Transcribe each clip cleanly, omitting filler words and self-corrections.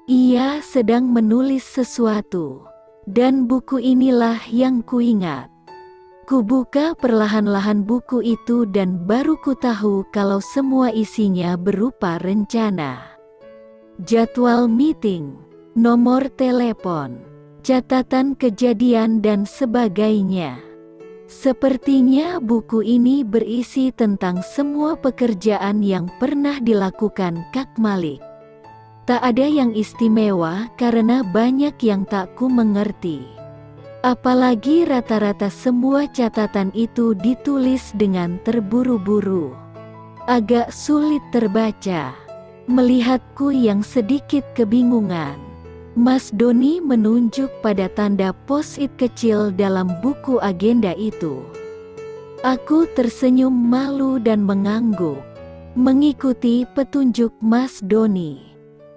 Ia sedang menulis sesuatu, dan buku inilah yang kuingat. Kubuka perlahan-lahan buku itu dan baru ku tahu kalau semua isinya berupa rencana, jadwal meeting, nomor telepon, catatan kejadian dan sebagainya. Sepertinya buku ini berisi tentang semua pekerjaan yang pernah dilakukan Kak Malik. Tak ada yang istimewa karena banyak yang tak ku mengerti. Apalagi rata-rata semua catatan itu ditulis dengan terburu-buru. Agak sulit terbaca. Melihatku yang sedikit kebingungan, Mas Doni menunjuk pada tanda post-it kecil dalam buku agenda itu. Aku tersenyum malu dan mengangguk, mengikuti petunjuk Mas Doni.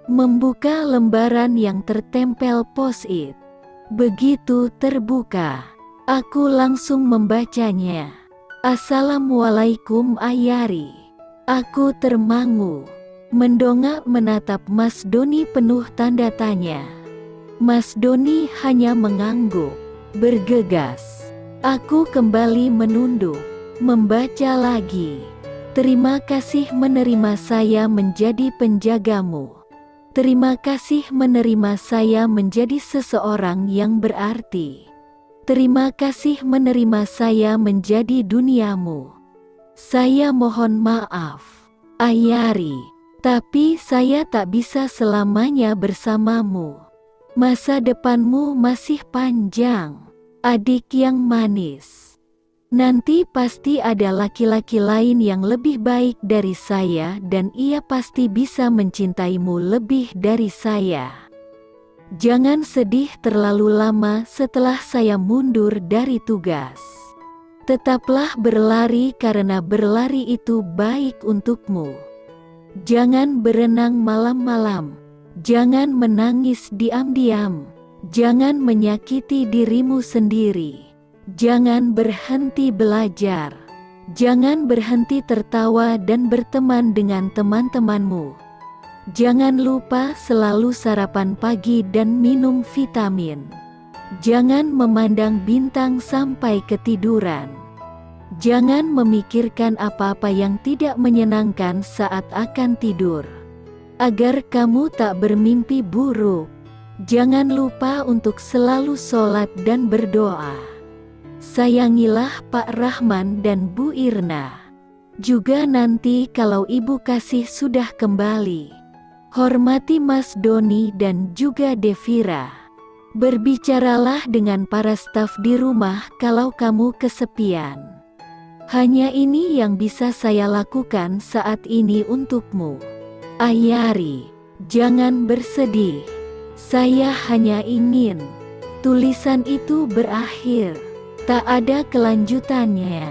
Membuka lembaran yang tertempel post-it. Begitu terbuka, aku langsung membacanya. Assalamualaikum Ayari. Aku termangu, mendongak menatap Mas Doni penuh tanda tanya. Mas Doni hanya mengangguk, bergegas. Aku kembali menunduk, membaca lagi. Terima kasih menerima saya menjadi penjagamu. Terima kasih menerima saya menjadi seseorang yang berarti. Terima kasih menerima saya menjadi duniamu. Saya mohon maaf, Ayari, tapi saya tak bisa selamanya bersamamu. Masa depanmu masih panjang, adik yang manis. Nanti pasti ada laki-laki lain yang lebih baik dari saya dan ia pasti bisa mencintaimu lebih dari saya. Jangan sedih terlalu lama setelah saya mundur dari tugas. Tetaplah berlari karena berlari itu baik untukmu. Jangan berenang malam-malam. Jangan menangis diam-diam. Jangan menyakiti dirimu sendiri. Jangan berhenti belajar. Jangan berhenti tertawa dan berteman dengan teman-temanmu. Jangan lupa selalu sarapan pagi dan minum vitamin. Jangan memandang bintang sampai ketiduran. Jangan memikirkan apa-apa yang tidak menyenangkan saat akan tidur. Agar kamu tak bermimpi buruk. Jangan lupa untuk selalu sholat dan berdoa. Sayangilah Pak Rahman dan Bu Irna. Juga nanti kalau Ibu Kasih sudah kembali. Hormati Mas Doni dan juga Devira. Berbicaralah dengan para staf di rumah kalau kamu kesepian. Hanya ini yang bisa saya lakukan saat ini untukmu. Ayari, jangan bersedih. Saya hanya ingin tulisan itu berakhir. Tak ada kelanjutannya.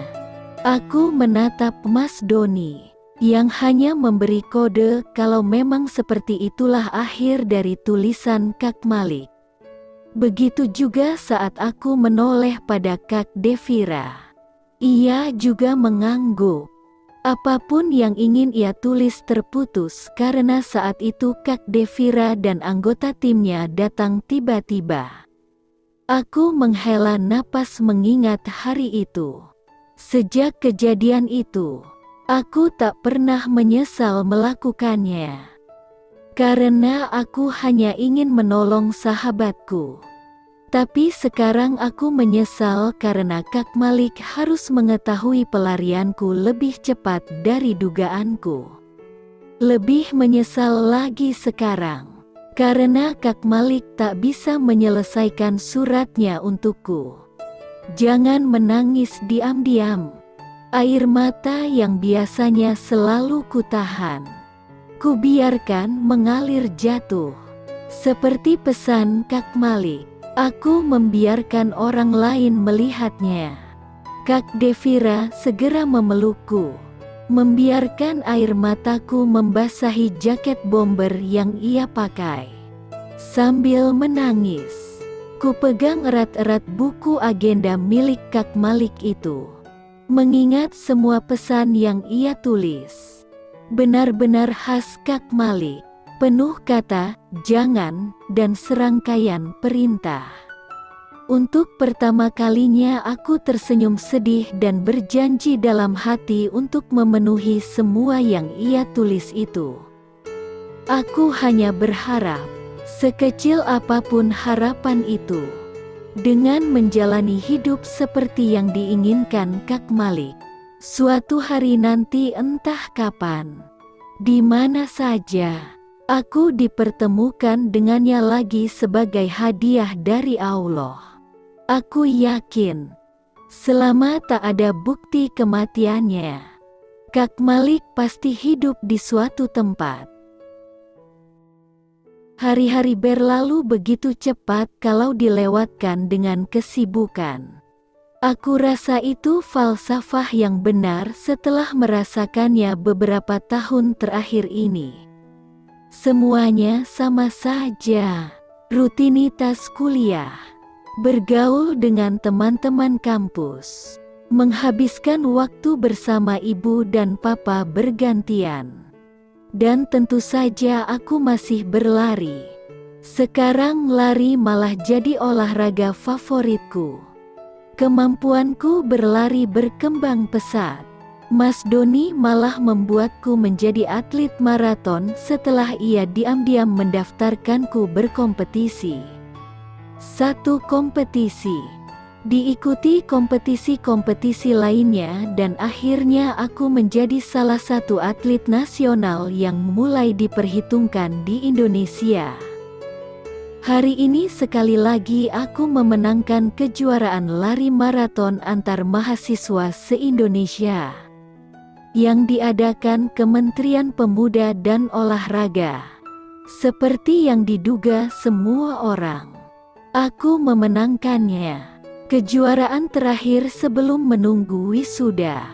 Aku menatap Mas Doni, yang hanya memberi kode kalau memang seperti itulah akhir dari tulisan Kak Malik. Begitu juga saat aku menoleh pada Kak Devira. Ia juga mengangguk. Apapun yang ingin ia tulis terputus karena saat itu Kak Devira dan anggota timnya datang tiba-tiba. Aku menghela napas mengingat hari itu. Sejak kejadian itu, aku tak pernah menyesal melakukannya. Karena aku hanya ingin menolong sahabatku. Tapi sekarang aku menyesal karena Kak Malik harus mengetahui pelarianku lebih cepat dari dugaanku. Lebih menyesal lagi sekarang. Karena Kak Malik tak bisa menyelesaikan suratnya untukku. Jangan menangis diam-diam. Air mata yang biasanya selalu kutahan, kubiarkan mengalir jatuh. Seperti pesan Kak Malik, aku membiarkan orang lain melihatnya. Kak Devira segera memelukku. Membiarkan air mataku membasahi jaket bomber yang ia pakai. Sambil menangis, ku pegang erat-erat buku agenda milik Kak Malik itu. Mengingat semua pesan yang ia tulis. Benar-benar khas Kak Malik. penuh kata "jangan" dan serangkaian perintah. Untuk pertama kalinya aku tersenyum sedih dan berjanji dalam hati untuk memenuhi semua yang ia tulis itu. Aku hanya berharap, sekecil apapun harapan itu, dengan menjalani hidup seperti yang diinginkan Kak Malik, suatu hari nanti entah kapan, di mana saja, aku dipertemukan dengannya lagi sebagai hadiah dari Allah. Aku yakin, selama tak ada bukti kematiannya, Kak Malik pasti hidup di suatu tempat. Hari-hari berlalu begitu cepat kalau dilewatkan dengan kesibukan. Aku rasa itu falsafah yang benar setelah merasakannya beberapa tahun terakhir ini. Semuanya sama saja. Rutinitas kuliah, bergaul dengan teman-teman kampus, menghabiskan waktu bersama ibu dan papa bergantian. Dan tentu saja aku masih berlari. Sekarang lari malah jadi olahraga favoritku. Kemampuanku berlari berkembang pesat. Mas Doni malah membuatku menjadi atlet maraton setelah ia diam-diam mendaftarkanku berkompetisi. Satu kompetisi, diikuti kompetisi-kompetisi lainnya, dan akhirnya aku menjadi salah satu atlet nasional yang mulai diperhitungkan di Indonesia. Hari ini sekali lagi aku memenangkan kejuaraan lari maraton antar mahasiswa se-Indonesia yang diadakan Kementerian Pemuda dan Olahraga. Seperti yang diduga semua orang, aku memenangkannya. Kejuaraan terakhir sebelum menunggu wisuda.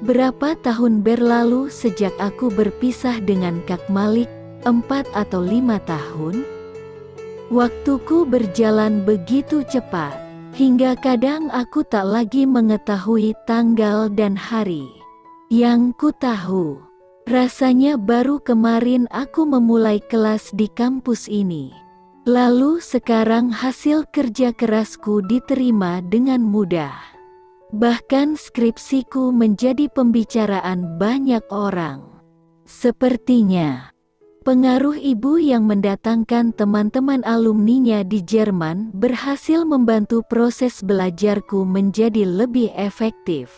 Berapa tahun berlalu sejak aku berpisah dengan Kak Malik, 4 atau 5 tahun? Waktuku berjalan begitu cepat, hingga kadang aku tak lagi mengetahui tanggal dan hari. Yang ku tahu, rasanya baru kemarin aku memulai kelas di kampus ini. Lalu sekarang hasil kerja kerasku diterima dengan mudah. Bahkan skripsiku menjadi pembicaraan banyak orang. Sepertinya pengaruh ibu yang mendatangkan teman-teman alumninya di Jerman berhasil membantu proses belajarku menjadi lebih efektif.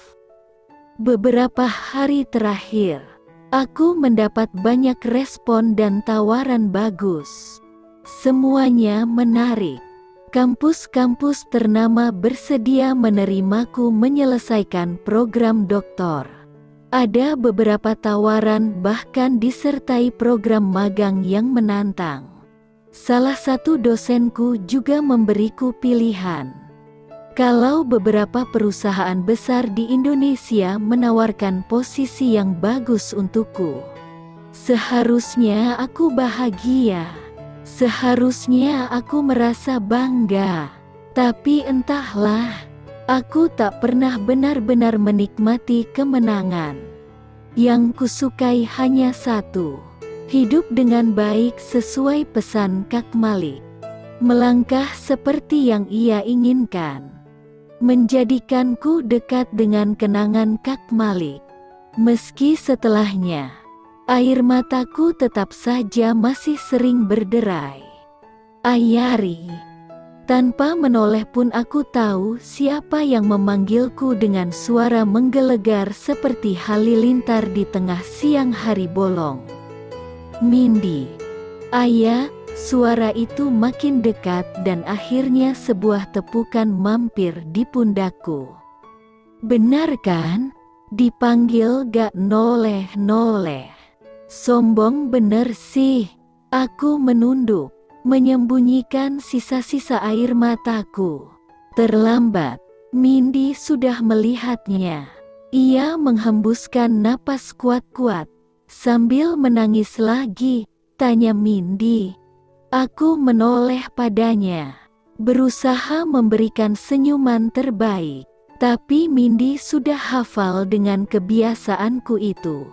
Beberapa hari terakhir, aku mendapat banyak respon dan tawaran bagus. Semuanya menarik. Kampus-kampus ternama bersedia menerimaku menyelesaikan program doktor. Ada beberapa tawaran bahkan disertai program magang yang menantang. Salah satu dosenku juga memberiku pilihan. Kalau beberapa perusahaan besar di Indonesia menawarkan posisi yang bagus untukku, seharusnya aku bahagia. Seharusnya aku merasa bangga. Tapi entahlah, aku tak pernah benar-benar menikmati kemenangan. Yang kusukai hanya satu, hidup dengan baik sesuai pesan Kak Malik. Melangkah seperti yang ia inginkan, menjadikanku dekat dengan kenangan Kak Malik. Meski setelahnya, air mataku tetap saja masih sering berderai. Ayari. Tanpa menoleh pun aku tahu siapa yang memanggilku dengan suara menggelegar seperti halilintar di tengah siang hari bolong. Mindy. Ayah, suara itu makin dekat dan akhirnya sebuah tepukan mampir di pundakku. Benar kan? Dipanggil gak noleh-noleh. Sombong bener sih. Aku menunduk, menyembunyikan sisa-sisa air mataku. Terlambat, Mindy sudah melihatnya. Ia menghembuskan napas kuat-kuat, sambil menangis lagi. Tanya Mindy. Aku menoleh padanya, berusaha memberikan senyuman terbaik. Tapi Mindy sudah hafal dengan kebiasaanku itu.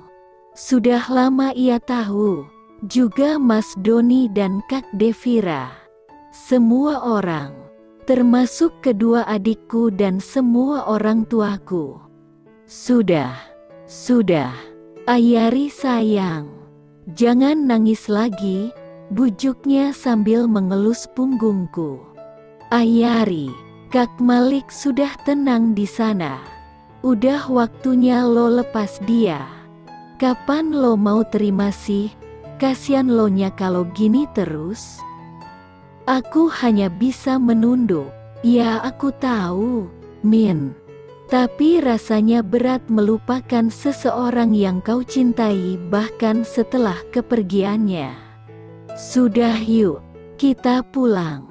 Sudah lama ia tahu juga Mas Doni dan Kak Devira. Semua orang, termasuk kedua adikku dan semua orang tuaku. Sudah, Ayari sayang. Jangan nangis lagi, bujuknya sambil mengelus punggungku. Ayari, Kak Malik sudah tenang di sana. Udah waktunya lo lepas dia. Kapan lo mau terima sih? Kasian lo nya kalau gini terus. Aku hanya bisa menunduk. Ya aku tahu, Min. Tapi rasanya berat melupakan seseorang yang kau cintai bahkan setelah kepergiannya. Sudah yuk, kita pulang.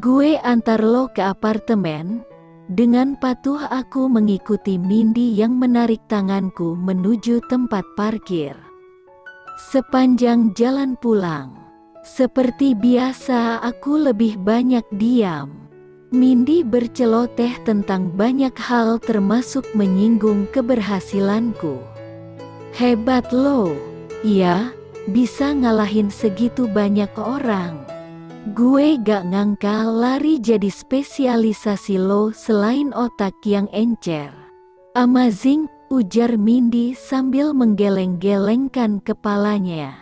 Gue antar lo ke apartemen. Dengan patuh aku mengikuti Mindy yang menarik tanganku menuju tempat parkir. Sepanjang jalan pulang, seperti biasa aku lebih banyak diam. Mindy berceloteh tentang banyak hal termasuk menyinggung keberhasilanku. Hebat lo, ya, bisa ngalahin segitu banyak orang. Gue gak ngangka lari jadi spesialisasi lo selain otak yang encer. Amazing, ujar Mindy sambil menggeleng-gelengkan kepalanya.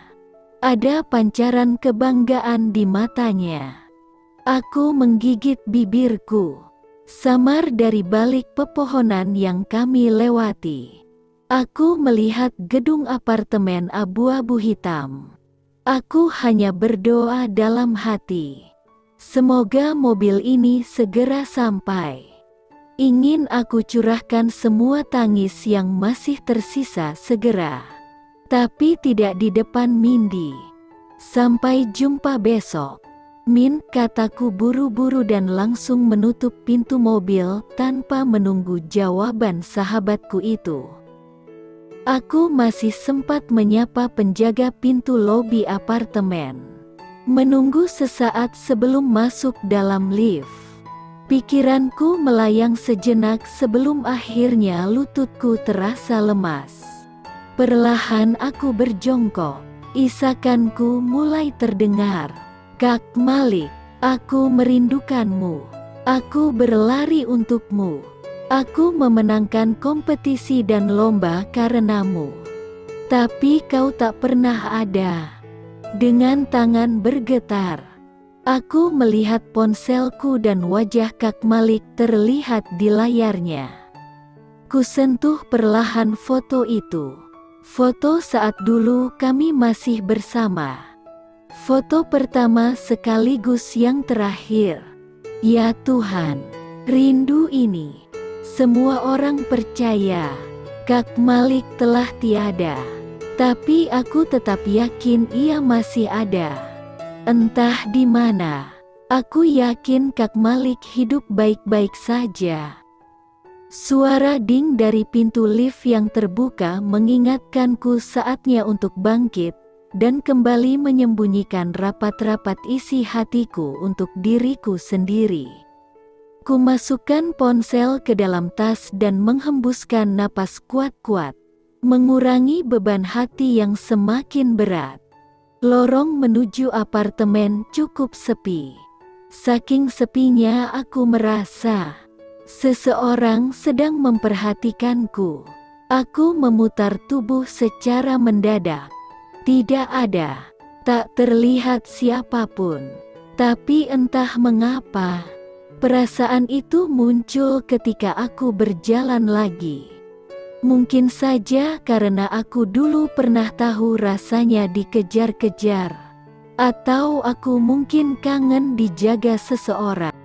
Ada pancaran kebanggaan di matanya. Aku menggigit bibirku. Samar dari balik pepohonan yang kami lewati. Aku melihat gedung apartemen abu-abu hitam. Aku hanya berdoa dalam hati. Semoga mobil ini segera sampai. Ingin aku curahkan semua tangis yang masih tersisa segera. Tapi tidak di depan Mindy. Sampai jumpa besok. Min, kataku buru-buru dan langsung menutup pintu mobil tanpa menunggu jawaban sahabatku itu. Aku masih sempat menyapa penjaga pintu lobi apartemen. Menunggu sesaat sebelum masuk dalam lift. Pikiranku melayang sejenak sebelum akhirnya lututku terasa lemas. Perlahan aku berjongkok. Isakanku mulai terdengar. Kak Malik, aku merindukanmu. Aku berlari untukmu. Aku memenangkan kompetisi dan lomba karenamu. Tapi kau tak pernah ada. Dengan tangan bergetar, aku melihat ponselku dan wajah Kak Malik terlihat di layarnya. Kusentuh perlahan foto itu. Foto saat dulu kami masih bersama. Foto pertama sekaligus yang terakhir. Ya Tuhan, rindu ini. Semua orang percaya Kak Malik telah tiada. Tapi aku tetap yakin ia masih ada. Entah di mana. Aku yakin Kak Malik hidup baik-baik saja. Suara ding dari pintu lift yang terbuka mengingatkanku saatnya untuk bangkit dan kembali menyembunyikan rapat-rapat isi hatiku untuk diriku sendiri. Kumasukkan ponsel ke dalam tas dan menghembuskan napas kuat-kuat, mengurangi beban hati yang semakin berat. Lorong menuju apartemen cukup sepi. Saking sepinya aku merasa seseorang sedang memperhatikanku. Aku memutar tubuh secara mendadak. Tidak ada, tak terlihat siapapun. Tapi entah mengapa, perasaan itu muncul ketika aku berjalan lagi. Mungkin saja karena aku dulu pernah tahu rasanya dikejar-kejar. Atau aku mungkin kangen dijaga seseorang.